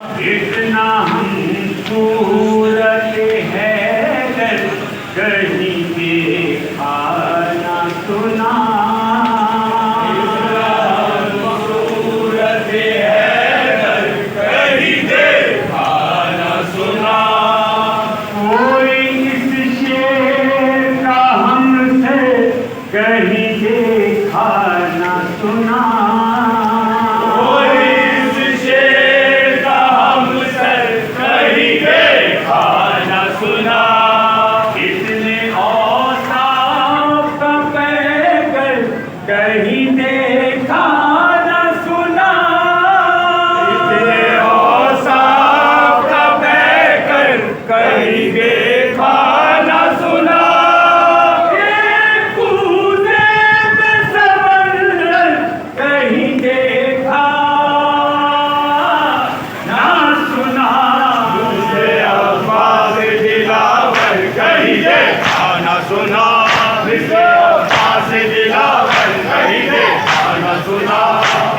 इतना हम सूरत है कहीं देखा ना सुना। सूरत है कहीं देखा ना सुना। कोई इस शेर का हमसे कहीं देखा ना सुना। कहीं देखा ना सुना। इतने औसाफ का पैकर कहीं देखा ना सुना। एक कूदे में समंदर कहीं देखा ना सुना। मुझे अल्फाज़ दिलावर कहीं देखा ना सुना। मुझे अल्फाज़ दिलावर कहीं देखा ना सुना।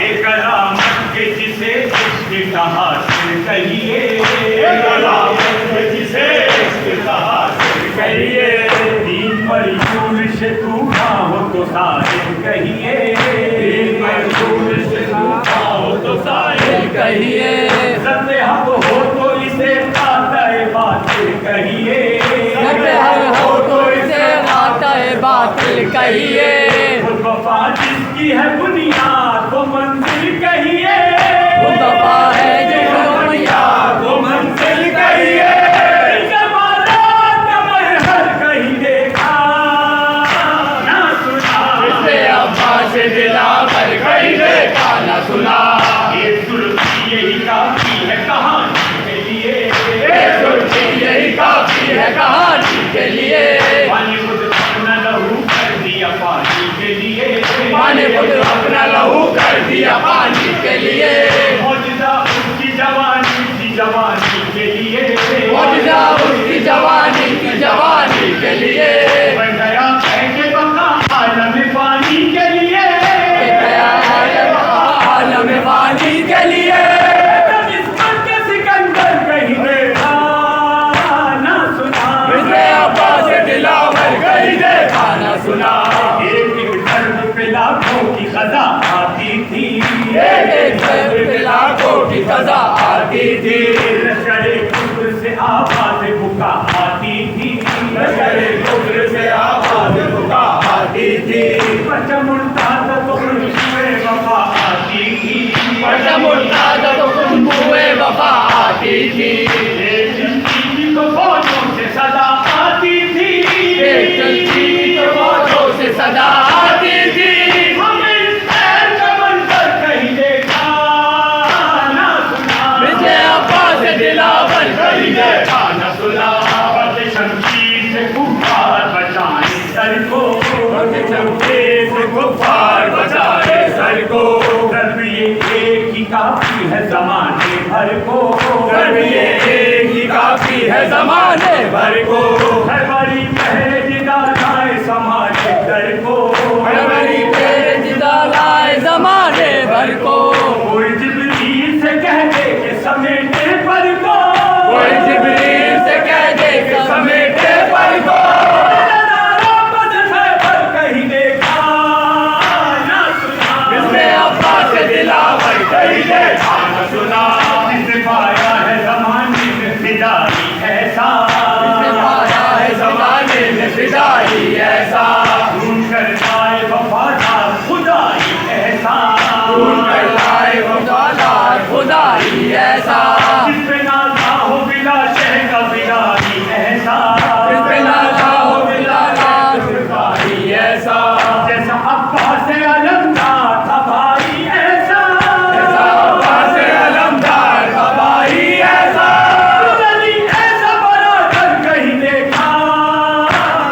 एक करामत के जिसे इश्क़ का हासिल कहिए। एक करामत के जिसे इश्क़ का हासिल कहिए। दीन पर चूर से टूटा हो तो साहिल कहिए। दीन पर चूर से टूटा हो तो साहिल कहिए। सत्य हक हो तो इसे खाते बातिल कहिए। सत्य हक हो तो इसे खाते बातिल कहिए। वफा जिसकी है बुनियाद वो मंजिल कहिए। वफा है जो बुनियाद वो मंजिल कहिए। कहीं देखा ना सुना। इसे अब्बास दिलावर कहीं देखा ना सुना। ये सुर्खी यही काफी है कहानी के लिए। ये सुर्खी यही काफी है कहानी के लिए। पानी अपना लहू कर दिया पानी के लिए। पानी अपना लहू कर दिया पानी के लिए। मौजूदा उसकी जवानी की जवानी के लिए। मौजूदा उसकी जवानी की जवानी के लिए। बन गया ऐसे बका आलम पानी के लिए। आलम पानी के लिए। सिकंदर कहीं देखा ना सुना। इसे अब्बास दिलावर कहीं देखा ना सुना। एक दर्द पे लाखों की क़ज़ा आती थी। एक दर्द पे लाखों की क़ज़ा आती थी। लश्कर-ए कुफ्र से आवाज़ बुका आती थी। लश्कर-ए कुफ्र से आवाज़ बुका आती थी। परचम उड़ता तो खुशबुए वफ़ा आती थी। परचम उड़ता तो खुशबुए वफ़ा आती थी। एक चलती तो फौजों से सदा आती थी। एक चलती तो फौजों से सदा आती थी। हमें इस शहर का मंजर कहीं देखा ना सुना। मुझे अब्बास दिलावर कहीं देखा ना सुना। बस शमशीर से कुफ़ार बचाए सर को। बस शमशीर से कुफ़ार बचाए सर को। दर्द ये एक ही काफी है ज़माने भर को। दर्द ये एक ही काफी है ज़माने भर को। हर बड़ी पहले जिदा लाए समाने दर को। हर बड़ी पहले जिदा लाए ज़माने भर को। कोई जिब्रील से कह दे कि समेटे पर को। कोई जिब्रील से कह दे कि समेटे पर को। कहीं देखा ना सुना। इसमें अब्बास दिलावर कहीं देखा ना सुना। इसने पाया है ज़माने में फिदाई ऐसा। इसने पाया है ज़माने में फिदाई ऐसा। ढूंढ कर लाए वफादार खुदाई ऐसा। ढूंढ कर लाए वफादार खुदाई ऐसा। जिस पे नाज़ा हो बिला शह का बिलाई ऐसा। जिस पे नाज़ा हो बिला खुदाई ऐसा। जैसा अब्बास अलमदार था भाई ऐसा। जैसा अब्बास अलमदार था भाई ऐसा। ऐसा बराबर कहीं देखा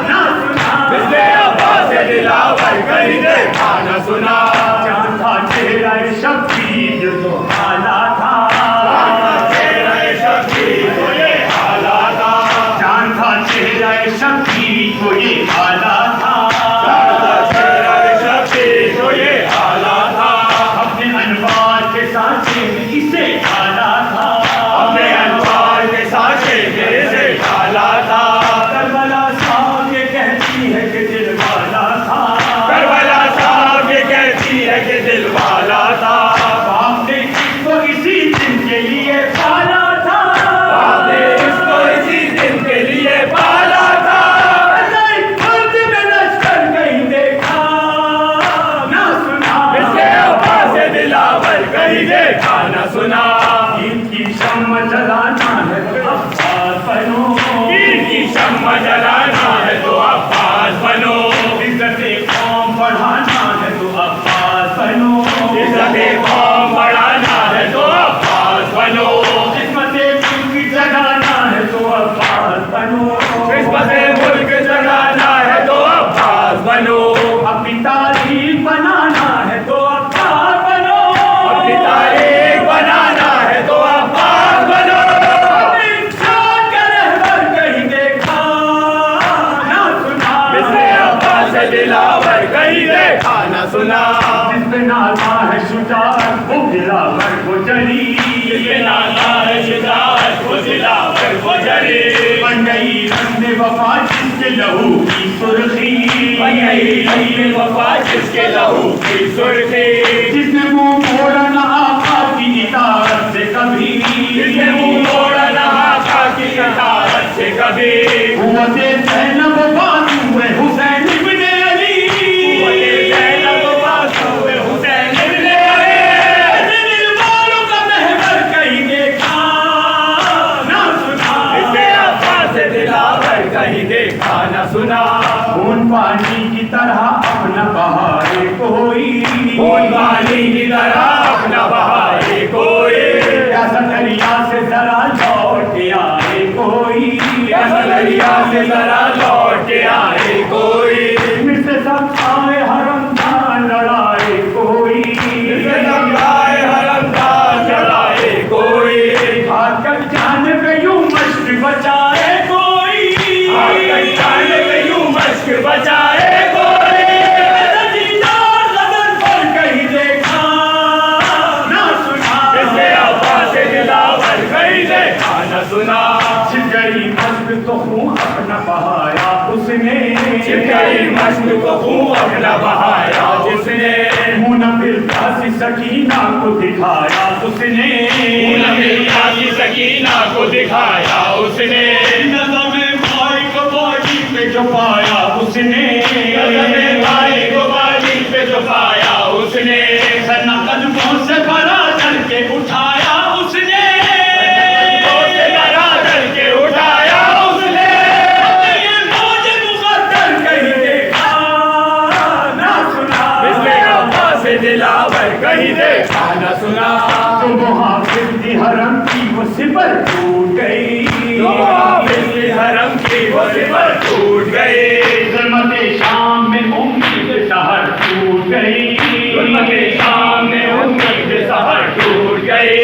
ना सुना। इसने अब्बास दिलावर कहीं देखा ना सुना। चांद था चेहरा शब्बीर जो तो आला था। चांद था चेहरा शब्बीर जो ये आला था। चांद था चेहरा शम्मा जलाना है तो अब्बास बनो, पीर की शम्मा जलाना है तो अब्बास बनो, इज्जत-ए कौम बढ़ाना है तो अब्बास बनो, इज्जत-ए कौम बढ़ाना है तो अब्बास बनो, किस्मत-ए मुल्क जगाना है तो अब्बास बनो, किस्मत-ए मुल्क जगाना है तो अब्बास बनो, अपनी तारीख बनाना है तो अब्बास बनो, अपनी तारीख बनाना है तो अब्बास बनो, अपनी इंसान का रहबर कहीं देखा ना सुना, मिस्र अब्बास दिलावर कहीं देखा न सुना, जिसमें नाता है शुजाअत वो दिलावर को जली, जिसमें नाता है शुजाअत वो दिलावर को जली, बन गई रंग वफा जिसके लहू की सुर्खी, बन गई रंग वफा जिसके लहू की सुर्खी, जिसने मुंह मोड़ा न आका की इताअत से कभी, जिसने मुंह मोड़ा न आका की इताअत से कभी, हुआ-ते ज़ैनब बाज़ुए हुसैन इब्ने अली, हुआ-ते ज़ैनब बाज़ुए हुसैन इब्ने अली, ऐसे दिलवालों का महवर कहीं देखा ना सुना, मिस्र अब्बास दिलावर कहीं देखा न सुना, खून पानी की तरह अपना बहाए कोई, खून पानी की तरह अपना बहाए कोई, ऐसा दरिया से जरा लौट आए कोई, ऐसा दरिया से जरा लौट के आए कोई, मिस्र सब आए हरमदान लड़ाए कोई, मिस्र सब आए हरमदान चलाए कोई, आकर जान पे यूं मश्क बचाए कोई, आकर जाने पे यूं मश्क बचाए कोई, दीदार गदर पर कहीं देखा ना सुना, मिस्र अब्बास दिलावर कहीं देखा न सुना, छिप गई मश्क तो खून अपना बहाया उसने, छिप गई मश्क को खून अपना बहाया जिसने, मुनफिर की सकीना को दिखाया उसने, मुनफिर की सकीना को दिखाया उसने, नज़्म-ए भाई को बाजी पे छुपाया उसने, नज़्म-ए भाई को बाजी पे छुपाया उसने, सना कदमों से बड़ा करके उठाया उसने, से बड़ा करके उठाया उसने, ये मौज मुक़द्दर कहीं देखा ना सुना, मिस्र अब्बास दिलावर कहीं देखा न सुना, तो मुहाफिज की हरम की वो सिपर टूट गई, तो हाफिज़ की हरम की वो सिपर टूट गई, ज़ुल्मत-ए शाम में उम्मीद सहर टूट गई, ज़ुल्मत-ए शाम में उम्मीद सहर टूट गई,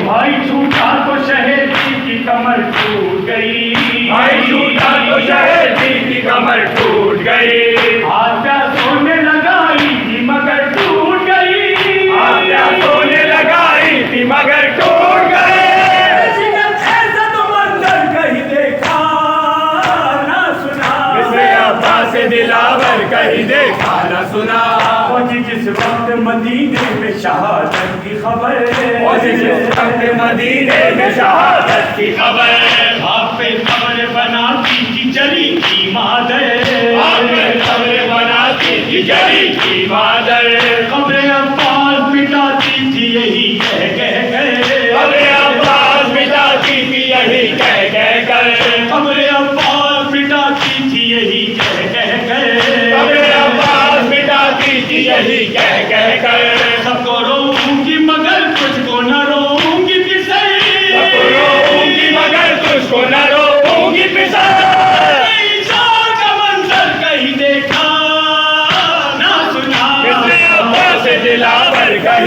भाई छूटा तो शहीदी की कमर टूट गई, भाई छूटा तो शहीदी की कमर टूट गई, आज्ञा सोने लगाई थी मगर टूट गई, आज्ञा सोने लगाई थी मगर टूट गई, ऐसा तो मंजर कहीं देखा ना सुना, मिस्र अब्बास दिलावर कहीं देखा न सुना, और जिस वक्त मदीने में शहादत की खबर, और जिस वक्त मदीने में शहादत की खबर, आप पे खबर बनाती थी जली की मादर, आपने कब्र बनाती थी जली की मादर, खबरे अब्बास मिटाती थी यही कह कर, कब्र अब्बास मिटाती थी यही कह कर, खबरे अब्बास मिटाती थी यही कह कर, कब्र अब्बास मिटाती थी यही कह कर, सबको रोऊंगी मगर तुझको न रोऊंगी किसे, सबको रोऊंगी मगर तुझको न रोऊंगी पिसर, इंसान का मंजर कहीं देखा ना सुना, मिस्र अब्बास दिलावर कहीं